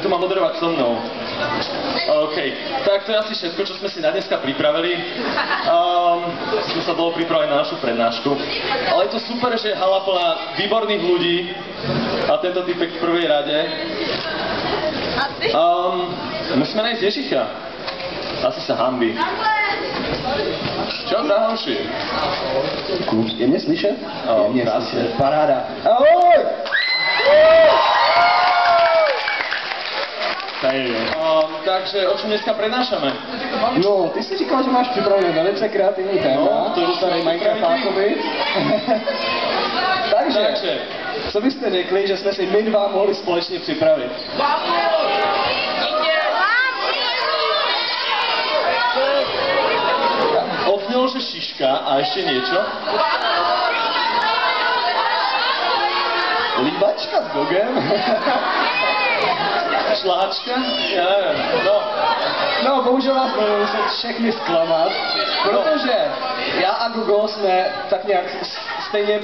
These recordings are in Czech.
to má moderovať so mnou. OK, tak to je asi všetko, čo sme si na dneska pripravili. Sme sa dlho pripravili na našu prednášku. Ale je to super, že je hala plná výborných ľudí a tento typek v prvej rade. Musíme nájsť Ježicha. Asi sa hanbí. Čau, drahomši. Je mě slyšet? Jemně slyšet. Paráda. Ahoj! Takže o čem dneska prednášame? No, ty si říkal, že máš připravené velice kreativní téma. No, to už tady Minecraftákovi. Takže, co byste řekli, že jsme si my dva mohli společně připravit? Odznelo, že šiška a ešte niečo? Líbačka s Gogem? Šláčka? Ja neviem, no. No, bohužel vás budu muset všechny zklamat, protože já a Gogo jsme tak nějak stejně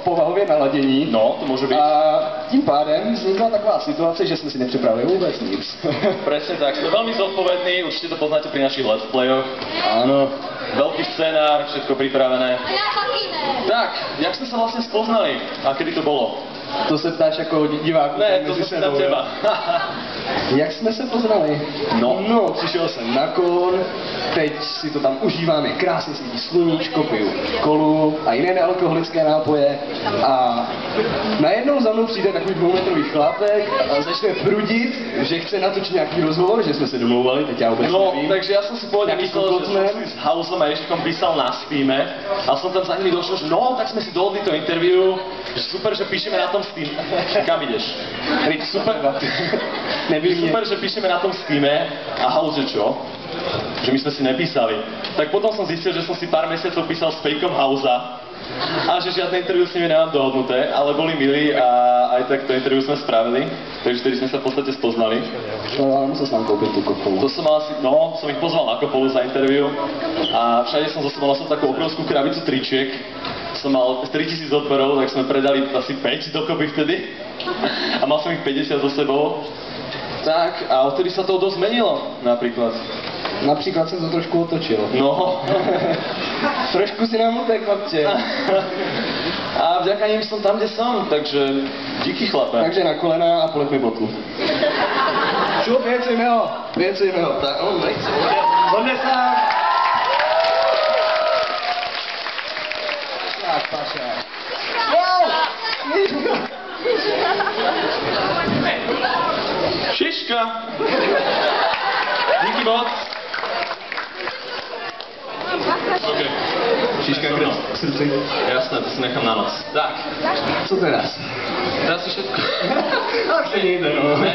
povahově naladění. No, to môže byť. A tím pádem vznikla taková situace, že jsme si nepřipravili vůbec nic. Presne tak, sme veľmi zodpovední, určite to poznáte pri našich let's playoch. Áno. Veľký scenár, všetko pripravené. Tak, jak sme sa vlastne spoznali a kedy to bolo? To se ptáš jako divák. Ne, to sa pýtam teba. Jak jsme se poznali? No, přišel jsem na kon, teď si to tam užíváme, krásně svítí sluníčko, piju kolu a jiné nealkoholické nápoje a najednou za mnou přijde takový 2metrový chlapek a začne prudit, že chce natočit nějaký rozhovor, že jsme se domlouvali, teď já vůbec nevím. Takže ja som si pôvodne myslel, že som si s Housom a Ježikom písal na Steame a som tam za nimi došiel, že no, tak sme si dohodli to interview, že super, že píšeme na tom Steam. Kam ideš? Super, super, že píšeme na tom Steame a House, že čo? Že my sme si nepísali. Tak potom som zistil, že som si pár mesiacov písal s fejkom Housa a že žiadne interview s nimi nemám dohodnuté, ale boli milí a aj tak to interview sme spravili, takže vtedy sme sa v podstate spoznali. No, musel som kúpiť tú kopolu. To som asi, no, som ich pozval na kopolu za interview a všade som nosil takú obrovskú krabicu tričiek. Som mal 3000 odberov, tak sme predali asi 5 dokopy vtedy a mal som ich 50 so sebou. Tak, a odtedy sa to dosť zmenilo, napríklad. Například jsem to trošku otočil. No. Trošku si nám utek, chlapče. A vďaka nim som tam, kde som, takže díky chlape. Takže na kolena a polep mi botu. Šup, věcujme ho. Tak, on nechce. Hodne sám. Tak, paša. Šiška. Díky moc. Okay. Šiška krv k srdci. Jasné, to si nechám na noc. Tak. Co teraz? Teraz si všetko. Tak to nejde, no. Ne.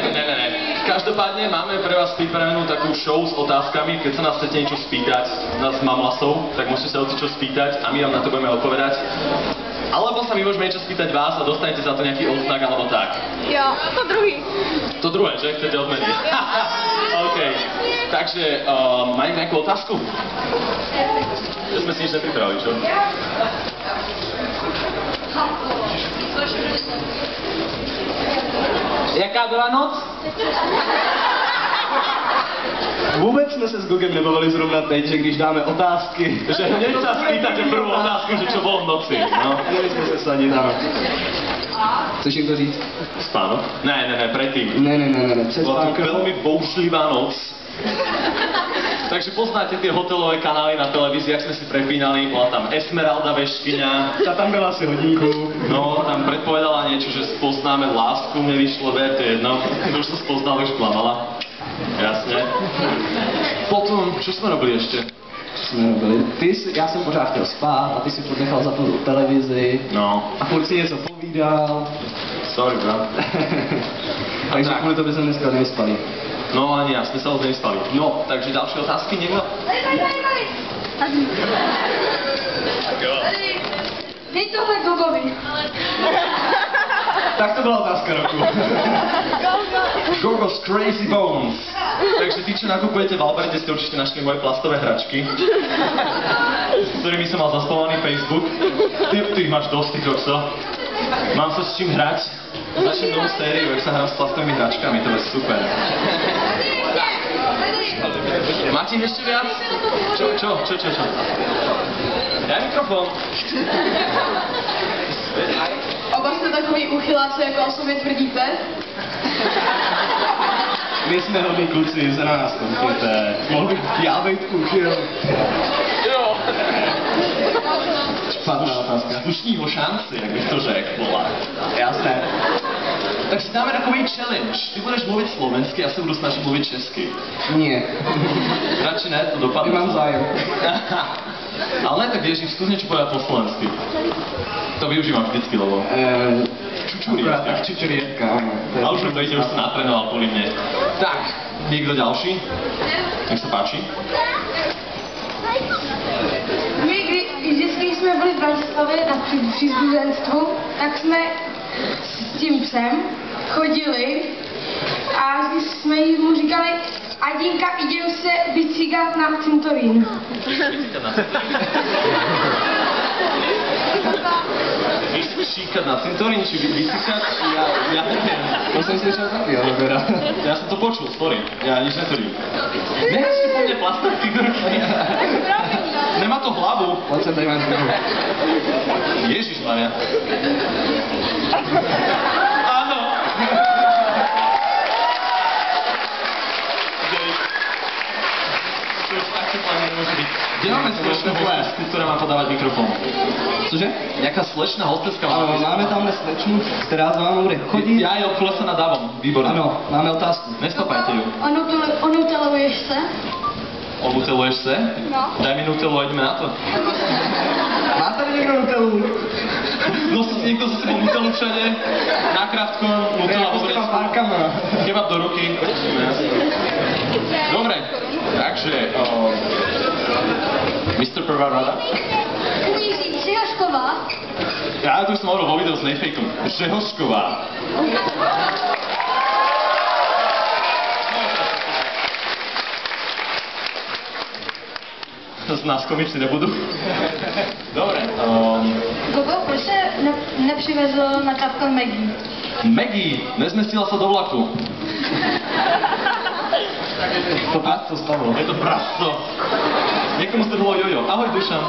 Každopádne máme pre vás pripravenú takú show s otázkami, keď sa nás chcete niečo spýtať, nás mamlasov, tak môžete sa o čo spýtať a my vám na to budeme odpovedať. Alebo sa my môžeme niečo spýtať vás a dostanete za to nejaký odznak alebo tak. Jo, to druhý. To druhé, že? Chcete odmeniť? OK. Takže, majú nejakú otázku? Že sme si nič nepripravili, čo? Jaká byla noc? Vůbec jsme se s Gogem nebavili zrovna teď, že když dáme otázky, Že hneď sa spýtate prvú otázku, že čo bolo v noci, no? měli jsme se sadit, ano. Chceš jim to říct? Spánok? Ne, predtým. Ne, Bola to veľmi boušlivá noc. Takže poznáte tie hotelové kanály na televízii, jak sme si prepínali, bola tam Esmeralda Veškyňa. Ta tam byla asi hodinku. No, tam predpovedala niečo, že spoznáme lásku, nevyšlo, to je jedno. Už sa spoznala, už klamala. Jasne. Potom, čo sme robili ešte? Já jsem pořád chtěl spát a ty si furt nechal zapnout televizi. No. A furt si něco povídal. Sorry, bro. Takže kvůli tobě jsem dneska nevyspali. No ani ja, sme sa už nevyspali. No, takže ďalšie otázky niekto? Dej tohle Gogovi. Tak to byla otázka roku. Gogo's Crazy Bones. Takže tí, čo nakupujete v Alberte, ste určite našli moje plastové hračky, s ktorými som mal zaspomovaný Facebook. Ty ich máš dosť, ty kokso. Mám sa s čím hrať. Začnem novú sériu, jak sa hrám s plastovými hračkami, to je super. Máte ich ešte viac? Čo? Daj mikrofón. Oba jste takový uchyláci, jako o sobě tvrdíte? My jsme hodný kluci, za nás koukejte. Mohl bych já být uchyl. Jo. Špatná otázka. Slušního šanci, jak bych to řekl, vole. Jasné. Tak si dáme takový challenge. Ty budeš mluvit slovensky, já se budu snažit mluvit česky. Nie. Radši ne, to dopadne. Nemám zájem. Ale ne, tak věřím, zkus něco povedat po slovensky. To využívám vždycky, lebo... Čučurietka. Čučurietka, áno. A už to ide, už som natrénoval kvôli mne. Tak, niekto ďalší? Nech sa páči. My, když jsme byli v Bratislavě na přízduzenstvu, tak jsme s tím psem chodili a jsme mu říkali: Adinka, idem se vycíkat na cintorín. Vycíkat na cintorín, či vycíkat? Ja neviem. To som slyšel taky, ale teda. Ja som to počul, sorry. Ja nič netvrdím. Nehajte po mne plastový figurky. Nemá to hlavu. Poď sem, tady mám figurku. Ježišmaria. Áno. To už takto plne nemôže byť. Kde máme slečnú hostesku, ktorá má podávať mikrofón? Cože? Nejaká slečná hosteska má Ano, mikrofón? máme tamhle slečnu, která s vámi bude chodit. Ja je od kolesa nad davom, výborné. Ano, máme otázku. Nestopajte ju. Onuteluješ se? Onuteluješ se? No. Daj mi nutelu a ideme na to. Má tady někdo nutelu? Nosí si niekto so sebou nutelu všade? Na krátko, nutela vo s těma vrecku. párkama. Kebab do ruky. Dobre, takže... Mr. Prvá rada? Umíš říct Přihašková? Ja tu som hovoril vo videu s Nejfejkom. Žehošková. Z nás komični nebudú. Dobre. Gogo, proč se nepřivezl na Capcom Maggie? Maggie, nezmestila sa do vlaku. To prasto stalo. Je to prasto. Niekomu zdrhlo jojo. Ahoj, Dušan.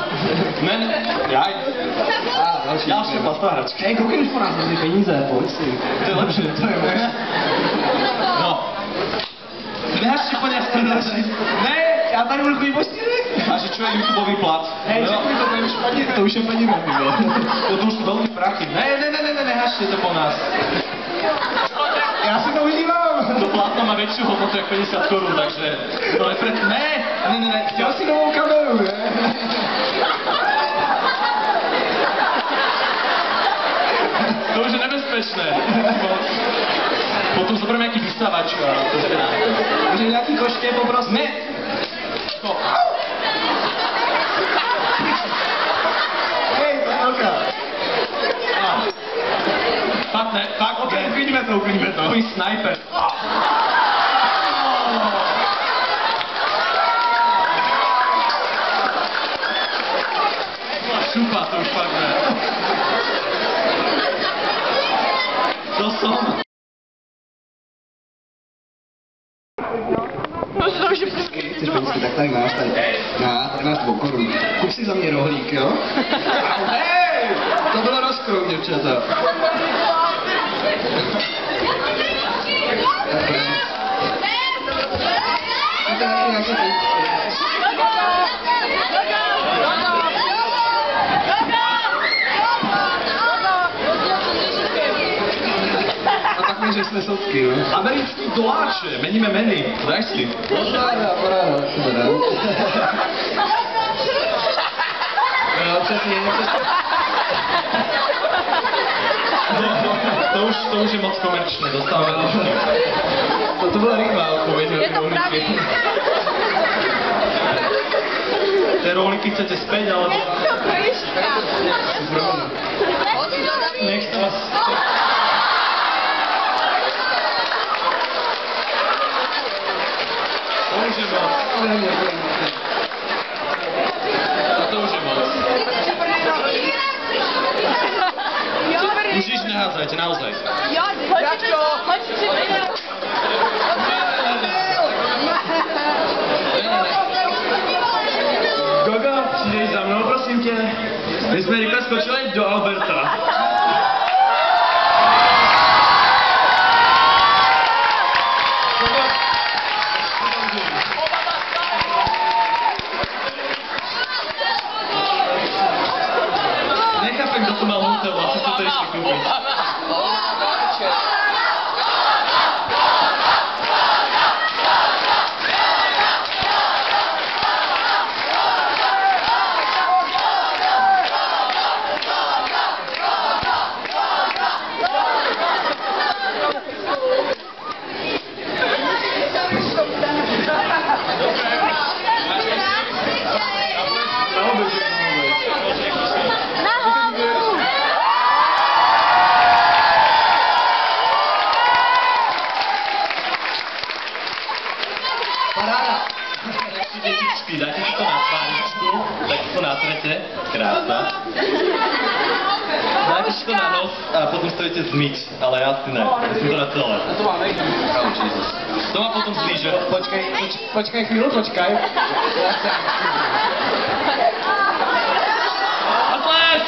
Ne, jaj. A, další. Ďalšia plastová hračka. Hej, koukej už po nás vezli peníze, pojď si. To je lepšie. To je lepšie. No. Nehaš si poňať z další. Ne, já tady budu chodit po stírek. A že čo je YouTubeový plat? Hej, No. to už je peníze, ty vole. To už sú veľmi prachy. Ne, nehašte to po nás. Já si to užívám. To plátno má väčšiu hodnotu jak 50 korún, takže to je pred... Ne, Chtěl si novou kameru, ne? to už je nebezpečné. Potom zoberme nejaký vysávač. Může nějaký koště poprosit? Ne! To. Hej, to je velká. Fakt ne, fakt Ok, ne. uklidíme to. Takový sniper. Šupa, to už fakt ne. To som... Chceš penízky, tak tady máš, tady máš 2 korun. Kup si za mě rohlík, jo? Hej, to bylo rozkrok, děvčata. No tak my, že jsme sotky, jo? Americký doláče, meníme meny. Daj si. Paráda, super, jo? No, přesně. To už je moc komerčné, dostáváme trošku. To byla rychlá odpověď. Je to pravý. Tie rohlíky chcete späť, alebo... Nech sa vás... To už je moc. To už je moc. Už nič nehádzajte, naozaj. prosím tě, my jsme rychle skočili do Alberta. Nechápem, kdo to mal hotel, asi se to ještě koupit. Dáte si to na tvářičku, tak si to natrete, krása. Dáte si to na nos a potom to idete zmyť, ale ja si ne, musím to na celé. To máme. Oh, Jesus. To ma potom zlíže. Počkej chvíľu, počkaj. Atlet!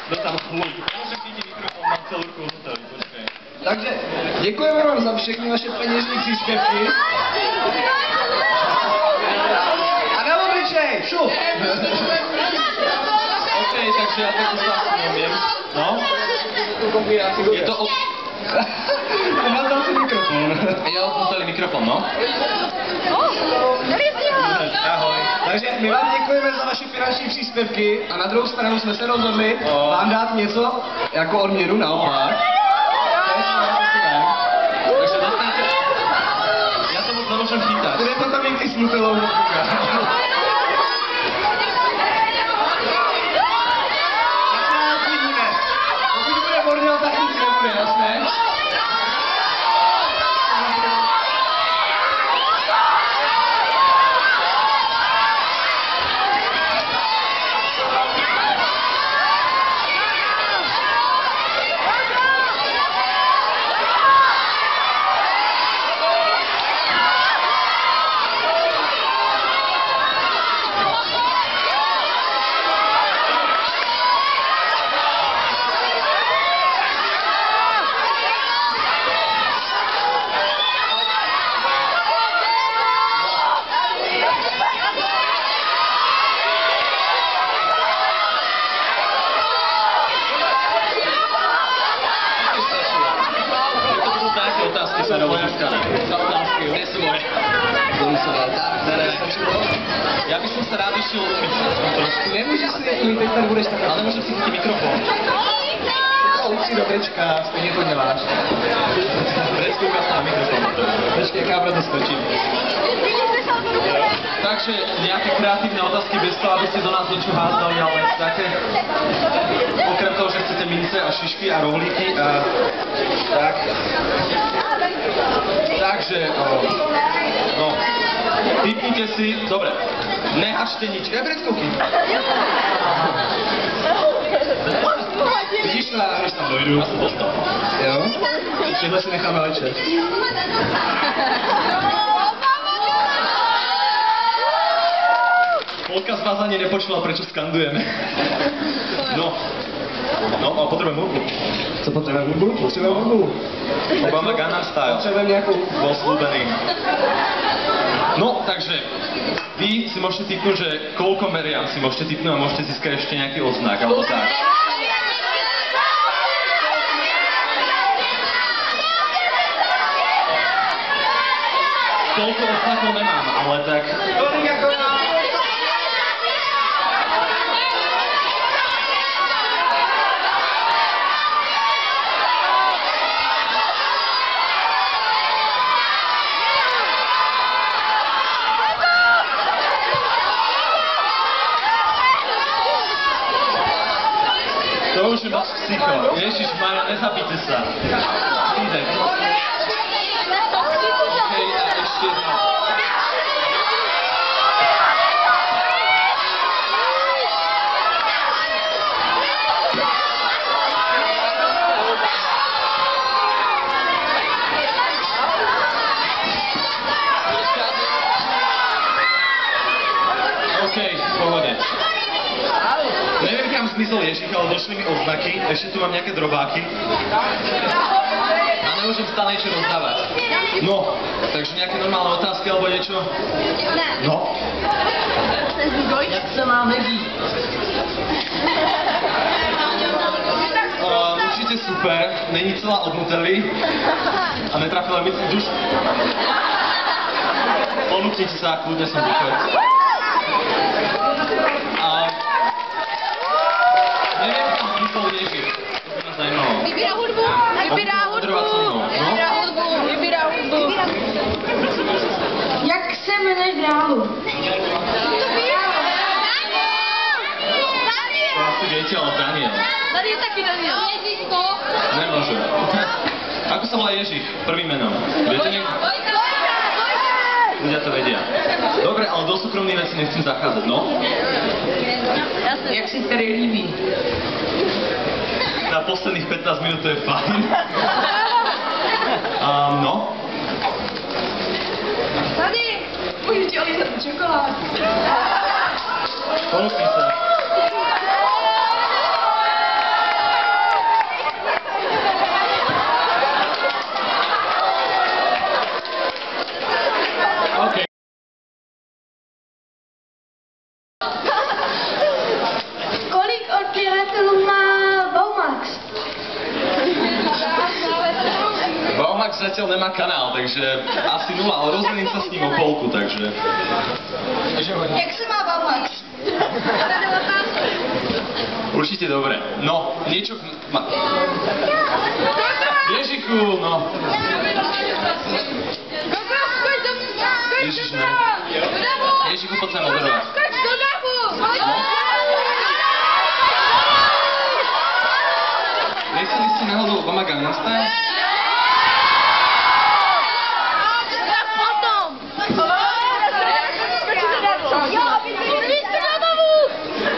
Dostal chluj. Môžem chytiť mikrofón, mám celú ruku hotový, počkej. Takže děkujeme vám za všechny vaše peněžní příspěvky. A na obličej, šup! OK, takže ja takú sásku neviem. No? Je to od... Nazdal si mikrofon. Je odpustali mikrofon, no? Ahoj. Takže my vám děkujeme za vaše finanční příspěvky a na druhou stranu jsme se rozhodli vám dát něco jako odměnu naopak. Takže dostanete... Ja to moc nemôžem chytať. Bude to tam někdy s nutelou. Pokud bude bordel, tak nic nebude, jasné? Otázky sa rovno získali. Za otázky, jo? Nie sú moje. Ja by som sa rád išiel umyť. Nemůžeš si umít, teď tady budeš takhle. Ale môžem si chytiť mikrofón. Upři do trička, stejně to děláš. Preskúka sa na mikrofón. Počkej, jaká brado skočím. Takže nejaké kreatívne otázky bez toho, aby ste do nás niečo hádzali, ale také... Okrem toho, že chcete mince a šišky a rohlíky a... Tak. Takže... No. Typnite si... Dobre. Nehačte nič. Ja predskúky. Vidíš to, až tam dojdu. Ja som dostal. Jo? Tohle si necháme večer. Polka z vás ani nepočula, prečo skandujeme. No. No, a potrebujem hudbu. Co potřebujeme hudbu? Potřebujeme hudbu. Obama Gangnam Style. Potřebujeme nějakou... Bol slúbený. No, takže vy si môžete tipnúť, že koľko meriam si môžete tipnúť a môžete získať ešte nejaký odznak, alebo tak. Toľko odznakov nemám, ale tak... To už je moc psycho. Ježišmarja, nezapíte sa. Ide. Okej, a ešte jedno. došli mi odznaky, ešte tu mám nejaké drobáky. A nemôžem stále niečo rozdávať. No, takže nejaké normálne otázky alebo niečo? No. Jak sa máme víc? Určite super, není celá od Nutelly a netrafila mi si duš. Ponúknite sa, kľudne som bufet. Neviem, kam zmysel Ježíš. To by ma zajímalo. Vybírá hudbu. Vybírá hudbu. Jak se jmenuješ v reálu? To asi viete, ale Daniel. Tady je taky Daniel. Ježiško. Nemôže. Ako sa volá Ježíš? Prvým menom. Viete niekto? Ľudia to vedia. Dobre, ale do súkromných vecí nechcem zachádzať, no? Jak si tady líbí? Na posledných 15 minút to je fajn. No? Tady. Můžu ti olízat čokolád. Ponúkni sa. Kolik odběratelů má Baumax? Baumax zatiaľ nemá kanál, takže asi 0, ale rozdelím sa s ním o polku, takže... Jak se má Baumax? Určite dobre. No, niečo... Ježiku, no. Ježiš, ne. Ježiku, poď sa moderovať. Nechceli ste náhodou Obama Gangnam Style?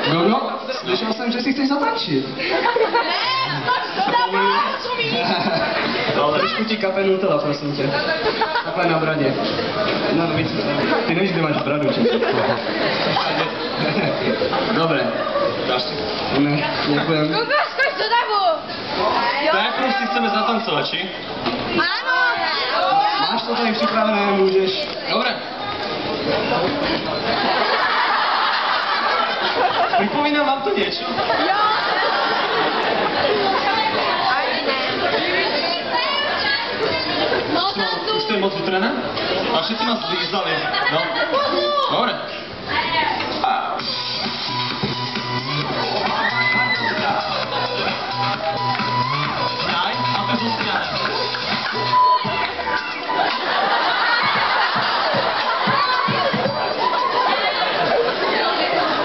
Gogo, slyšel jsem, že si chceš zatančit. Trošku ti kape Nutella, prosím tě. Takhle na bradě. No, víc, ty nevíš, kde máš bradu, či? Dobré. Dáš si? Ne, děkujem. Skoč do davu. Tak si chceme zatancovať, či? Áno. Máš to tady připravené, můžeš. Dobre. Pripomínam vám to niečo? Jo. No, Už to je moc utrené? A všetci ma zlízali. No. Dobre. Aj, a to je zostiač.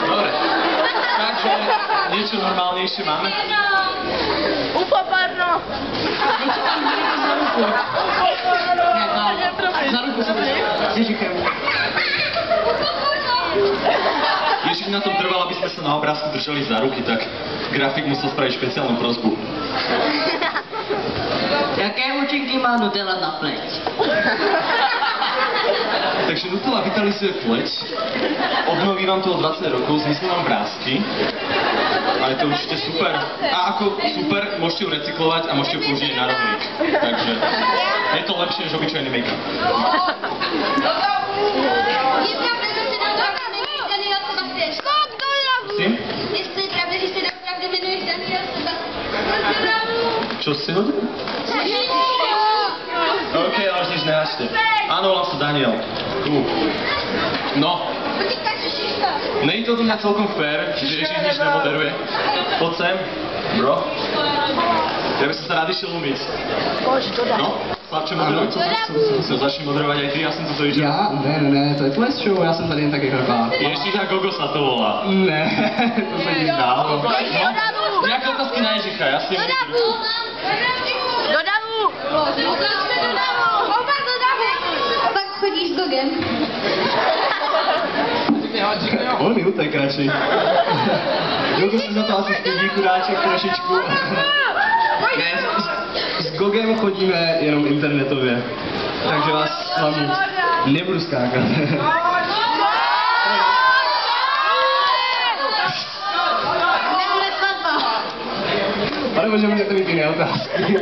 Dobre. Takže niečo normálnejšie máme? Upoparno! Za ruku se s Ježíchem. Ježíš na tom trval, aby sme sa na obrázku držali za ruky, tak grafik musel spraviť špeciálnu prosbu. Jaké účinky má Nutella na pleť? Takže Nutella vitalizuje pleť, obnoví vám to o 20 rokov, zmyslí vám vrásky a je to určite super. A ako super, môžete ju recyklovať a môžete ju použiť na rohlík. Takže je to lepšie než obyčajný make-up. Je pravda, že se doopravdy jmenuješ Daniel Sebastian. Skok do davu. Tým? Jestli je pravda, že se doopravdy jmenuješ Daniel Sebastian. Čo si hodil? OK, ale už nič nehačte. Áno, volám sa Daniel. Cool. No. Není to do mňa celkom fér, že Ježíš nič nemoderuje. Poď sem, bro. Ja by som sa rád išiel umyť. No, Slavče, moderuj. No, začni moderovať aj ty, ja som to že... Já? Ne, to je tvoje show, já jsem tady jen taky chrpá. Ježíš a Gogo sa to volá. Ne, to se ti zdálo. No, nejaké otázky na Ježícha, ja si... Do davu! Opak do davu. Pak chodíš s Gogem. On mi utek radši. Gogo se za to asi stydí chudáček trošičku. Ne, s Gogem chodíme jenom internetově. Takže vás hlavně nebudu skákat. Nebude svatba. nebo že můžete mít jiné otázky.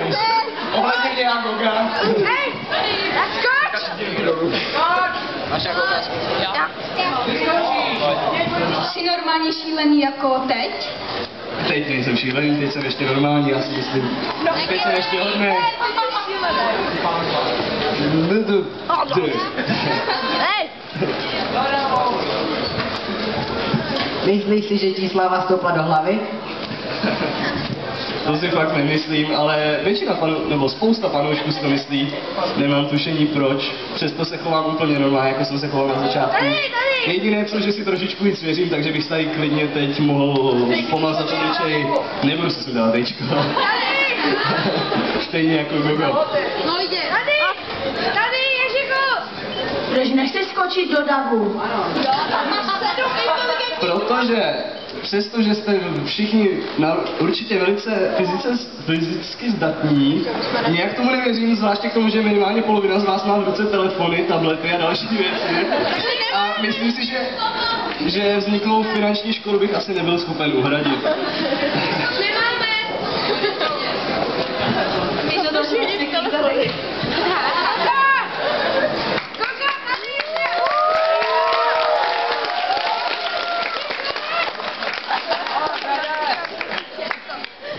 Ohledně mě já koukám. Hej, skoč! Máš nějakou otázku? Jsi normálně šílený jako teď? Teď nejsem šílený, teď jsem ještě normální, já si myslím. Teď jsem ještě hodnej. Myslíš si, že ti sláva stoupla do hlavy? To si fakt nemyslím, ale většina nebo spousta panoušků si to myslí. Nemám tušení proč, přesto se chovám úplně normálně, jako jsem se choval na začátku. Jediné co, že si trošičku víc věřím, takže bych tady klidně teď mohl pomazat obličej. Nebudu si dát tečko. Stejně jako Gogo. No jde. Tady, Ježiku! Proč nechceš skočit do davu? Protože přestože jste všichni určitě velice fyzicky zdatní, nějak tomu nevěřím, zvláště k tomu, že minimálně polovina z vás má v ruce telefony, tablety a další věci. A myslím si, že vzniklou finanční škodu bych asi nebyl schopen uhradit. Nemáme! Ty to došli telefony.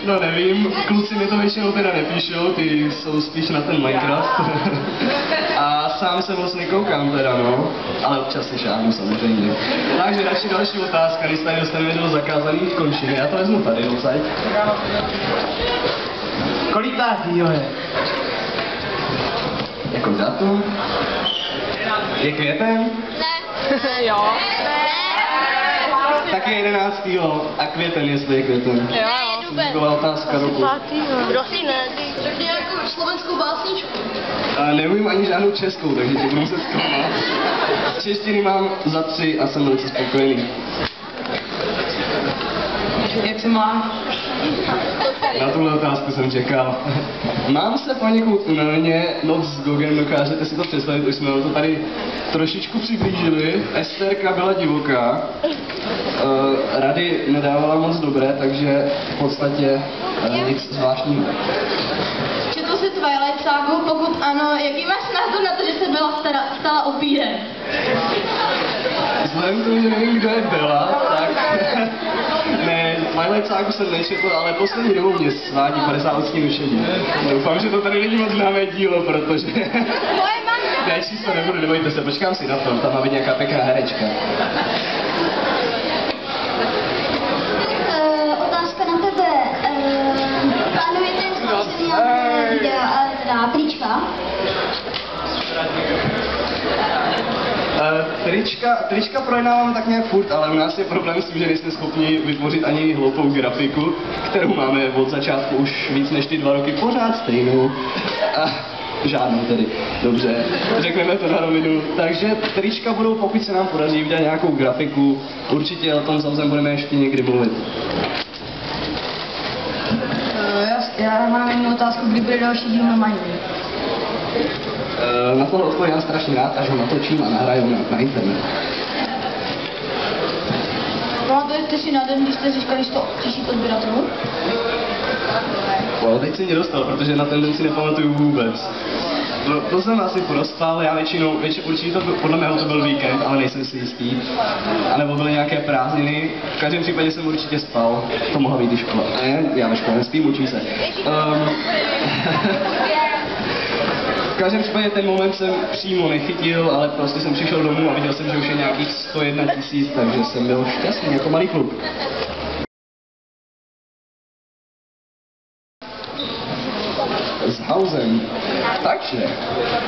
No nevím, kluci mi to většinou teda nepíšou, ty jsou spíš na ten Minecraft. A sám se moc nekoukám teda, no. Ale občas si šáhnu samozřejmě. Takže radši další otázka, než tady dostaneme do zakázaných končin. Já to vezmu tady odsaď. Kolika díl je? Jako datum? Je květen? Ne. Jo. Tak je 11. a květen, jestli je květen. To byla otázka roku. Prosím, ne, ty nějakou slovenskou básničku. Neumím ani žádnou českou, takže to budu muset zkoumat. Z češtiny mám za 3 a jsem velice spokojený. Jak se máš? Na tuhle otázku jsem čekal. Mám se poněkud unaveně, noc s Gogem, dokážete si to představit, už jsme to tady trošičku přiblížili. Esterka byla divoká, rady nedávala moc dobré, takže v podstatě nic zvláštního. Četl jsi Twilight ságu? Pokud ano, jaký máš názor na to, že se byla stala upírem? Vzhledem k tomu, že nevím, kdo je Bella, tak... Ne, Twilight ságu jsem nečetl, ale poslední dobou mě svádí 50 odstínů šedí. Doufám, že to tady není moc známé dílo, protože... Moje manželka! Ne, číst to nebudu, nebojte se, počkám si na to, tam má být nějaká pěkná herečka. Otázka na tebe. Plánujete videa, trička? Trička projednáváme tak nějak furt, ale u nás je problém s tím, že nejsme schopni vytvořit ani hloupou grafiku, kterou máme od začátku už víc než ty 2 roky pořád stejnou. Žádnou tedy, dobře, řekneme to na rovinu. Takže trička budou, pokud se nám podaří udělat nějakou grafiku, určitě o tom samozřejmě budeme ještě někdy mluvit. Já mám jednu otázku, kdy bude další díl na Minecraft? Na tohle odpovím strašně rád, až ho natočím a nahraju na internet. Pamatujete si na den, když jste získali 100 000 odběratelů? No, teď si mě dostal, protože na ten den si nepamatuju vůbec. No, to jsem asi prospal, já většinou určitě to, podle mého to byl víkend, ale nejsem si jistý. A nebo byly nějaké prázdniny, v každém případě jsem určitě spal, to mohla být i škola. Ne, já ve škole nespím, učím se. V každém případě ten moment jsem přímo nechytil, ale prostě jsem přišel domů a viděl jsem, že už je nějakých 101 000, takže jsem byl šťastný jako malý kluk. S Hausem. Takže,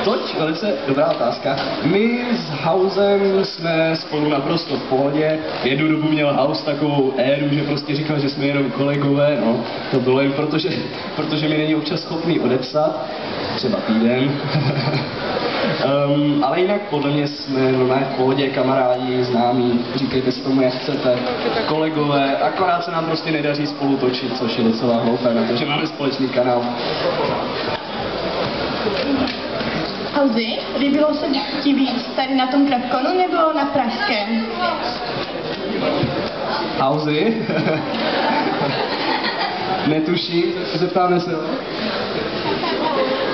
toť velice dobrá otázka. My s Hausem jsme spolu naprosto v pohodě. Jednu dobu měl Haus takovou éru, že prostě říkal, že jsme jenom kolegové, no. To bylo jen protože mi není občas schopný odepsat, třeba týden. Ale jinak podle mě jsme normálně v pohodě, kamarádi, známí, říkejte si tomu, jak chcete, kolegové, akorát se nám prostě nedaří spolu točit, což je docela hloupé, na to, že máme společný kanál. Hauzi, líbilo se ti víc tady na tom Krapkonu nebo na pražském? Hauzi? Netuším, zeptáme se ho.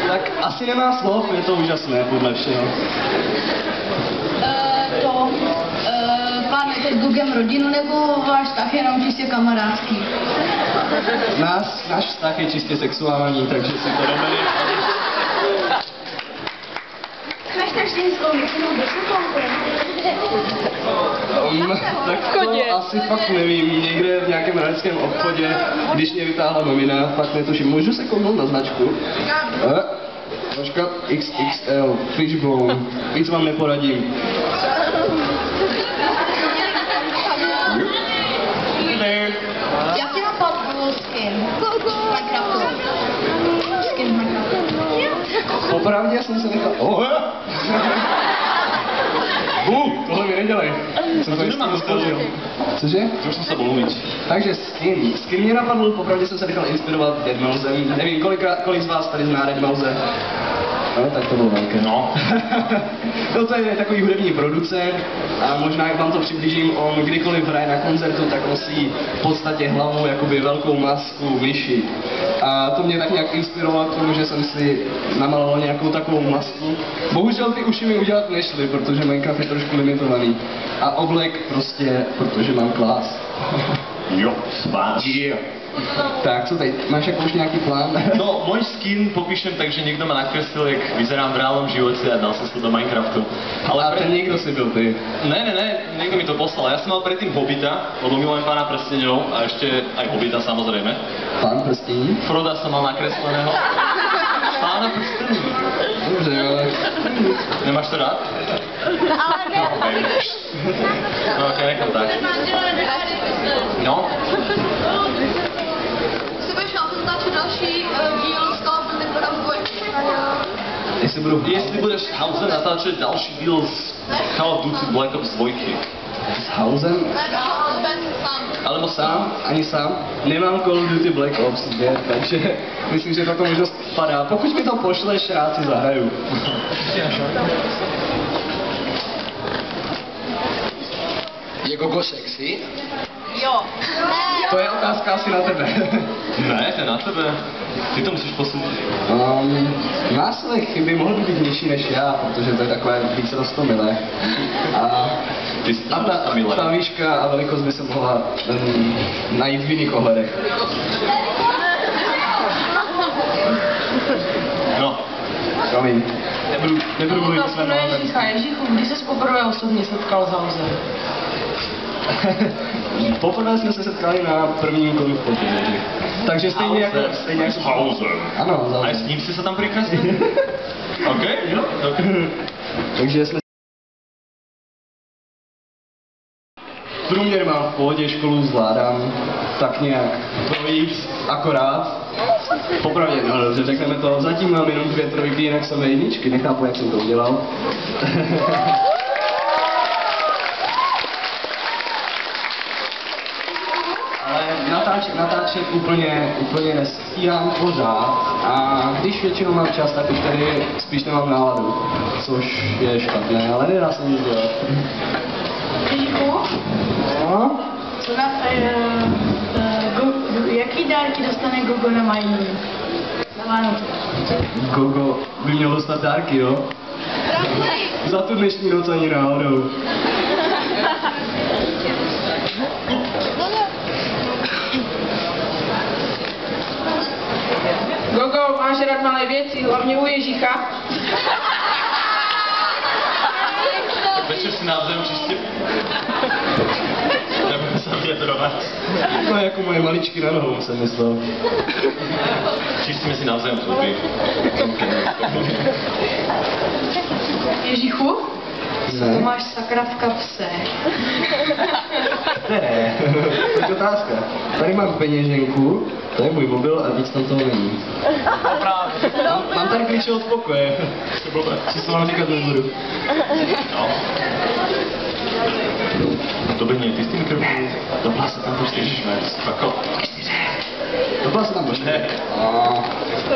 Tak asi nemá slov, je to úžasné podle všeho. Plánujete s Gugem rodinu nebo váš vztah jenom čistě kamarádský? Náš vztah je čistě sexuální, takže si to jdeme. Máš tam ženskou, nebo vysokou? Tak to asi fakt nevím, někde v nějakém hradeckém obchodě, když mě vytáhla mamina, fakt netuším. Můžu se kouknout na značku? Značka XXL, Fishbone, víc vám neporadím. Jak ti napadl skin? Minecraftu. Skin Minecraftu. Popravdě jsem se nechal... Tohle mi nedělej. Jsem to jistě rozpožil. Cože? To už jsem se mluvit. Takže skin. Skin mě napadl, popravdě jsem se nechal inspirovat Deadmausem. Nevím, kolik z vás tady zná Deadmause? No, tak to bylo velké. No. No to je takový hudební producent a možná jak vám to přiblížím, on kdykoliv hraje na koncertu, tak nosí v podstatě hlavu jakoby velkou masku myši. A to mě tak nějak inspirovalo k tomu, že jsem si namaloval nějakou takovou masku. Bohužel ty uši mi udělat nešly, protože Minecraft je trošku limitovaný. A oblek prostě, protože mám klás. Jo, spáč. Yeah. Tak, co teď? Máš jako už nějaký plán? No, môj skin popíšem tak, že niekto ma nakreslil, jak vyzerám v reálnom živote a dal som to do Minecraftu. Ale a ten niekto si byl ty. Ne, niekto mi to poslal. Ja som mal predtým Hobbita, lebo milujem Pána prsteňov a ešte aj Hobbita samozrejme. Pán prstení? Froda som mal nakresleného. Pána prsteňov. Dobře, ale... Nemáš to rád? Ale ne. No, ok, nechám tak. No. Si budeš natáčet další díl z Call of Duty Black Ops 2? Jestli budeš s Hausem natáčet další díl z Call of Duty Black Ops 2. S Hausem? Sám. Alebo sám? Ani sám? Nemám Call of Duty Black Ops 2, takže myslím, že tato možnost padá. Pokud mi to pošleš, rád si zahraju. Je Gogo sexy? Jo. To je otázka asi na tebe. Ne, to je na tebe. Ty to musíš posoudit. Má své chyby, mohl by být nižší než já, protože to je takové více roztomilé. A ta výška a velikost by se mohla najít v jiných ohledech. No. Promiň. Nebudu mluvit o svém návrhu. Ježíchu, kdy jsi poprvé osobně setkal s Hausem? Poprvé jsme se setkali na prvním konfliktu. Takže stejně jako Hausem. Ano, a s ním jsi se tam přikreslil? OK? Jo. Okay. Takže jsme... Průměr mám v pohodě, školu zvládám tak nějak projít, akorát. Popravdě, no dobře, řekneme to. Zatím mám jenom 2 trojky, jinak samé jedničky, nechápu, jak jsem to udělal. Ale natáčet úplně nestíhám pořád a když většinou mám čas, tak už tady spíš nemám náladu, což je špatné, ale nedá se nic dělat. No? Co na, jaký dárky dostane Gogo na Majní? Na Vánoce. Gogo by měl dostat dárky, jo? Za tu dnešní noc ani náhodou. Gogo, máš rád malé věci, hlavně u Ježícha? Večer si navzájem čistě. Nebudeme se vyjadrovat. No jako moje maličky na nohou jsem myslel. Čistíme si navzájem zuby. Ježíchu? Ne. To máš sakra v kapse. Ne, to je otázka. Tady mám peněženku, to je můj mobil a víc tam toho není. Mám tady klíče od pokoje. Co se vám říkat nebudu. No. To by mě, ty s tím krvou. Dobla se tam prostě švec. Jako. Dobla se tam pošle.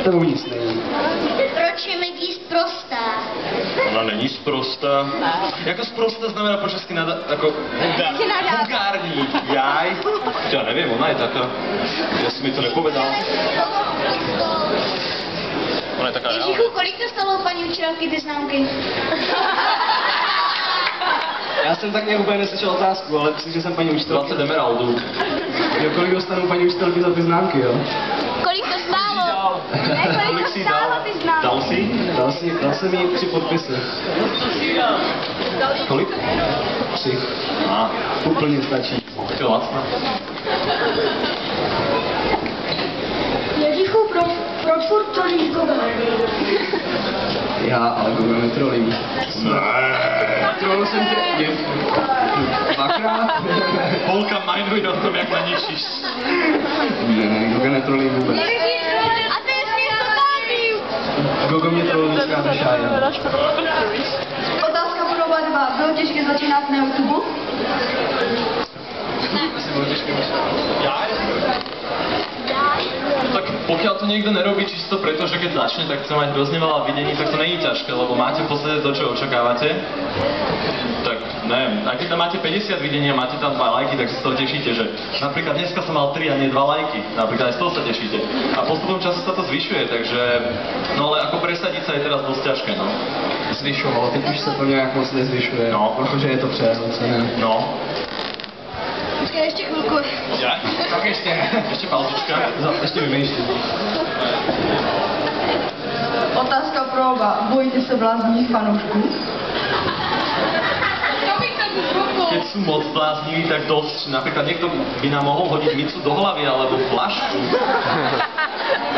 To nic není. Proč je Maggie prostá? Ona není sprostá. Jako sprostá znamená po česky jako vulgární. Jaj. Já nevím, ona je taká. Já jsem mi to nepovedal. Ona je taká reálná. Ježíchu, kolik to stalo paní učitelky ty známky? Já jsem tak nějak úplně neslyšel otázku, ale myslím, že jsem paní učitelky. 20 emeraldů. Jo, kolik dostanou paní učitelky za ty známky, jo? Kolik to stálo? Ne, kolik to stálo ty známky? Dal jsem jí 3 podpisy. Kolik? 3. A, Úplně stačí. to vlastně. Ježíchu, proč furt trolíš Google? Já, ale Google netrolím. Trolil jsem tě 2krát. Holka majnuje o tom, jak naníčíš. Ne, Google netrolím vůbec. A ty jsi totální! Google mě trolil dneska na šáje. Otázka pro oba dva. Bylo těžké začínat na YouTube? Tak pokiaľ to niekto nerobí čisto preto, že keď začne, tak chce mať hrozne veľa videní, tak to není ťažké, lebo máte v podstate to, čo očakávate. Tak neviem, aj keď tam máte 50 videní a máte tam 2 lajky, tak sa z toho tešíte, že napríklad dneska som mal 3 a nie 2 lajky, napríklad aj z toho sa tešíte. A postupom času sa to zvyšuje, takže, no ale ako presadiť sa je teraz dosť ťažké, no. Zvyšovalo, teď už se to nějak moc nezvyšuje, No. protože je to přehodnocené. No. Počkej, ještě chvilku. Ja? Tak ještě. Ešte pauzička. Ještě vymýšlím. Otázka pro oba. Bojíte se blázních fanoušků? Keď sú moc blázniví, tak dosť. Napríklad niekto by nám mohol hodiť micu do hlavy alebo flašku.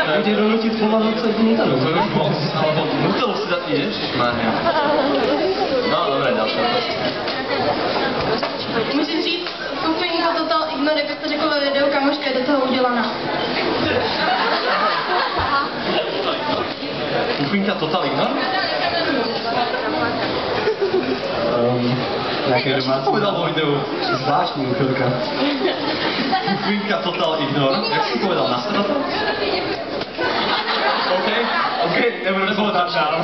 Můžete donutit pomalu co dní tam. To je už moc, alebo musel si dať ježišmarja. No, dobre, ďalšia otázka. Musím říct, Kufinko Total Ignore, jak to řekl ve videu, kamoška je do toho udělaná. Kufinka Total Ignore? Nějaké Ja som domácí. povedal vo videu. Zvláštní uchylka. Kufinka Total Ignore. Jak si povedal na sebe? OK, nebudem povedať dál.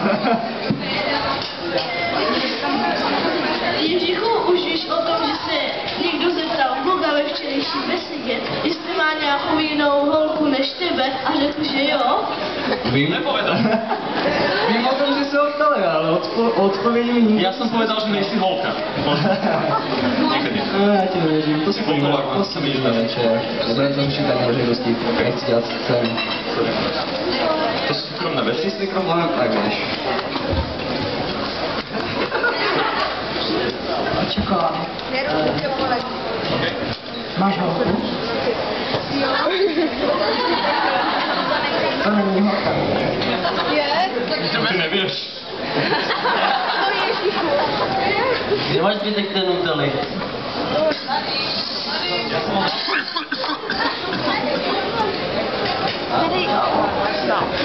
Jiříchu, už víš o tom, že se někdo zeptal Boga ve včerejší besedě, jestli má nějakou jinou holku než tebe a řekl, že jo? Vím, Nepovedal. vím o tom, že se ho ptali, ale odpovědi mi nikdo. Ja som povedal, že nejsi holka. Niekedy. No, já ti nevěřím, to si Potom, ako to sa si vidíme. večer. Nebudem to řešit tady na veřejnosti, nechci dělat scén. To sú súkromné veci. S mikrofonem, tak víš. A čokolády. Máš holku? To není holka. Ty nevieš. Nemáš zbytek té Nutelly.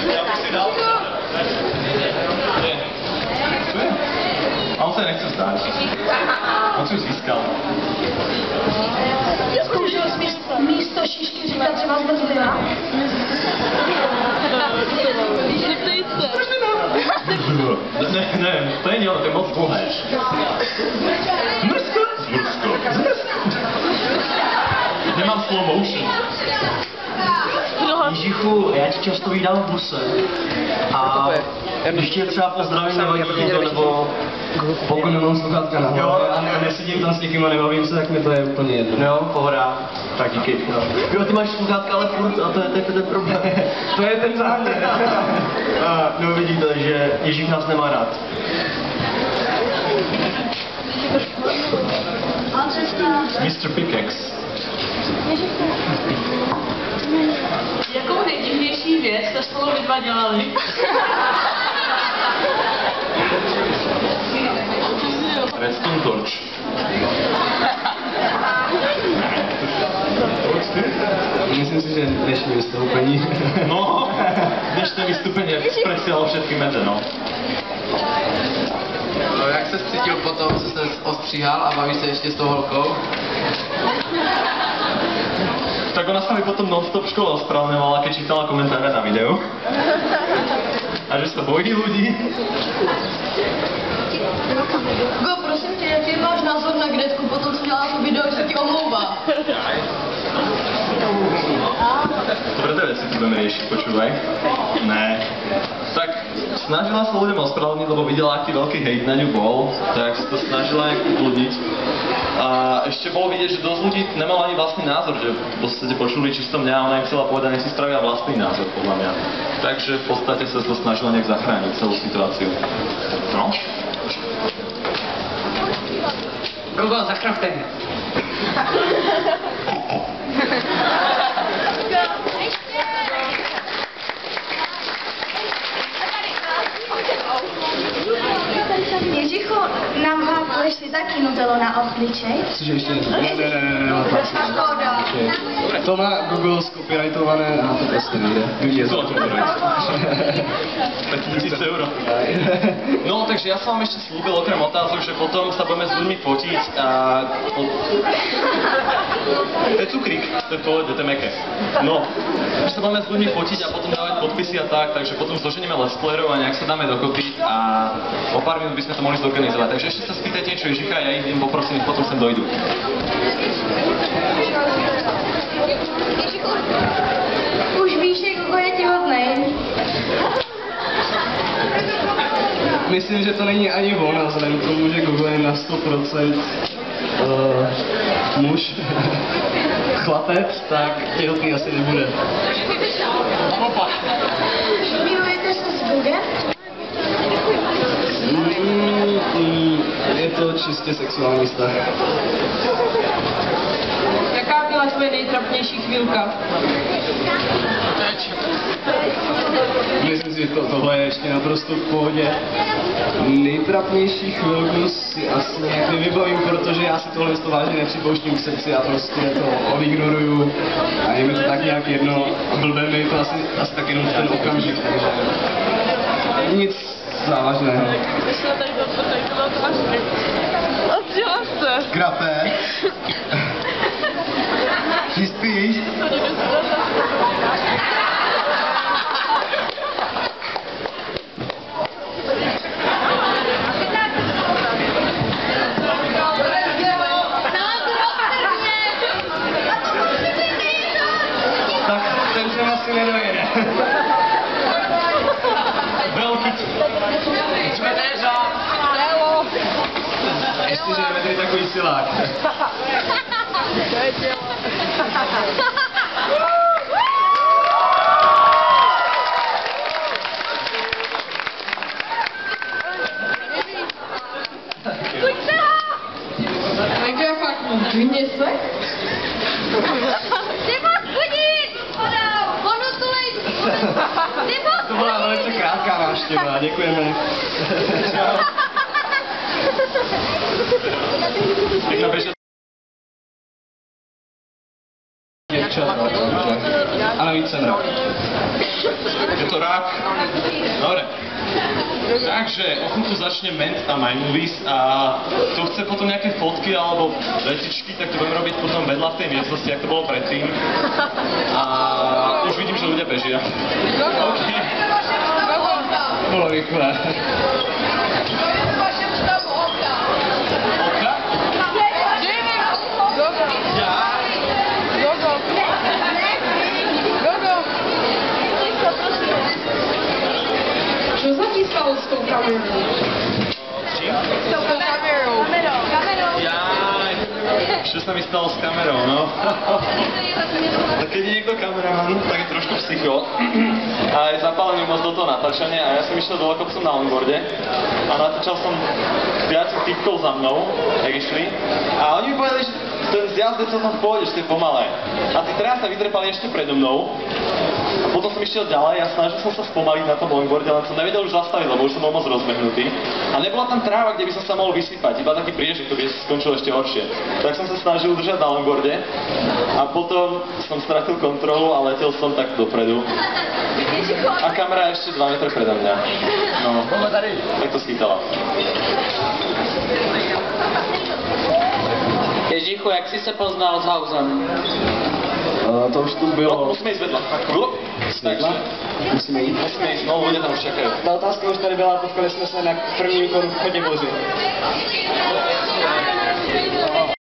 Ja bych si dal. Nie. Tu je. A on sa nechce vzdať. On si ju získal. Zkoušel jsi místo šišky říkat třeba zbrzlina? Ne, to není ono, to je moc dlhé. Zmrzko. Nemám slow motion. Jiříchu, já ti často vídám v buse. A když tě třeba pozdravím, nevadí ti to, nebo Pokud nemám sluchátka na hlavě a nesedím tam s někým a nebavím se, tak mi to je úplně jedno. jo, pohoda. Tak díky. Jo, ty máš sluchátka, ale furt, a to je ten problém. To je ten záměr. No vidíte, že Ježíš nás nemá rád. Mr. Pickaxe. Jakou nejdivnější věc jste spolu vy dva dělali? Redstone Torch. Myslím si, že dnešní vystoupení. No, dnešné vystúpenie presialo všetky medze, no. No, jak se cítil po tom, co se ostříhal a bavíš se ještě s tou holkou? Tak ona sa mi potom non-stop v škole ospravedlňovala, keď čítala komentáre na videu. A že sa bojí ľudí. Go, prosím tě, jaký máš názor na Gretku potom, co dělá to video, že ti omlouvá? Dobre, to veci tu budeme riešiť, počúvaj. Ne. Tak snažila sa ľuďom ospravedlniť, lebo videla, aký veľký hejt na ňu bol, tak sa to snažila nejak ukludniť. A ešte bolo vidieť, že dosť ľudí nemalo ani vlastný názor, že v podstate počuli čisto mňa a ona im chcela povedať, nech si spravia vlastný názor, podľa mňa. Takže v podstate sa to snažila nejak zachrániť celú situáciu. No. Google, zachránte. Ježichu, nám hápl ještě taky Nutello na obličej. Cože ještě? Ne, to má Google skopyrightované a to prostě nejde. To 5000 €. No, takže ja som vám ešte slúbil okrem otázok, že potom sa budeme s ľuďmi fotiť a... To je cukrík, to je pohode, to je meké. No, že sa budeme s ľuďmi fotiť a potom dávať podpisy a tak, takže potom zloženieme let's playerov a nejak sa dáme dokopy a o pár minút by sme to mohli zorganizovať. Takže ešte sa spýtajte niečo Ježicha a ja idem poprosím, potom sem dojdu. Už víš, jak Google je ti hodnej. Myslím, že to není ani on, a vzhledem k tomu, že Google je na 100% muž, chlapec, tak těhotný asi nebude. Milujete se s Googem? Je to čistě sexuální vztah. Jaká byla tvoje nejtrapnější chvílka? Myslím si, že tohle je ještě naprosto v pohodě. Nejtrapnější chvilku si asi nějak nevybavím, protože já si tohle vážně nepřipouštím k srdci a prostě to odignoruju a je mi to tak nějak jedno a blbé mi to asi tak jenom v ten okamžik, takže nic závažného. Krape. Ty spíš? Tak ten se asi nedojede. Veľký. Ještě, že nevedli takový silák. Tak já fakt klidně se? To byla velice krátká návštěva, děkujeme. Jak na bežet. A navíc jsem rád. Je to rák. Dobre. Takže o chvíľku začne Ment a My Movies a kto chce potom nejaké fotky alebo vecičky, tak to budeme robiť potom vedľa v tej miestnosti, jak to bolo predtým. A už vidím, že ľudia bežia. OK. Bylo rychlé. Oka? Ja? Co se ti stalo s tou kamerou? Čím? S tou kamerou. Jaj. Čo sa mi stalo s kamerou, no? Tak keď je niekto kameraman, tak je trošku psycho. A je zapálený moc do toho natáčania a ja som išiel dole kopcom na longboarde a natáčal som 5 typkov za mnou, jak išli. A oni mi povedali, že ten zjazd je celkom v pohode, že to je pomalé. A tí traja sa vytrepali ešte predo mnou. A potom som išiel ďalej a snažil som sa spomaliť na tom longboarde, len som nevedel už zastaviť, lebo už som bol moc rozbehnutý. A nebola tam tráva, kde by som sa mohol vysypať, iba taký priežek, ktorý skončil ešte horšie. Tak som sa snažil udržať na longboarde a potom som stratil kontrolu a letel som tak dopredu. A kamera ešte 2 metre predo mňa. No, tak to schytala. Ježíchu, jak jsi se poznal s Hausem? To už tu bylo. No, musíme ísť vedľa. Takže Musíme jít? Musíme jít, no, lidé tam už čekají. Ta otázka už tady byla, potkali jsme se na prvním výkonu v Chotěboři.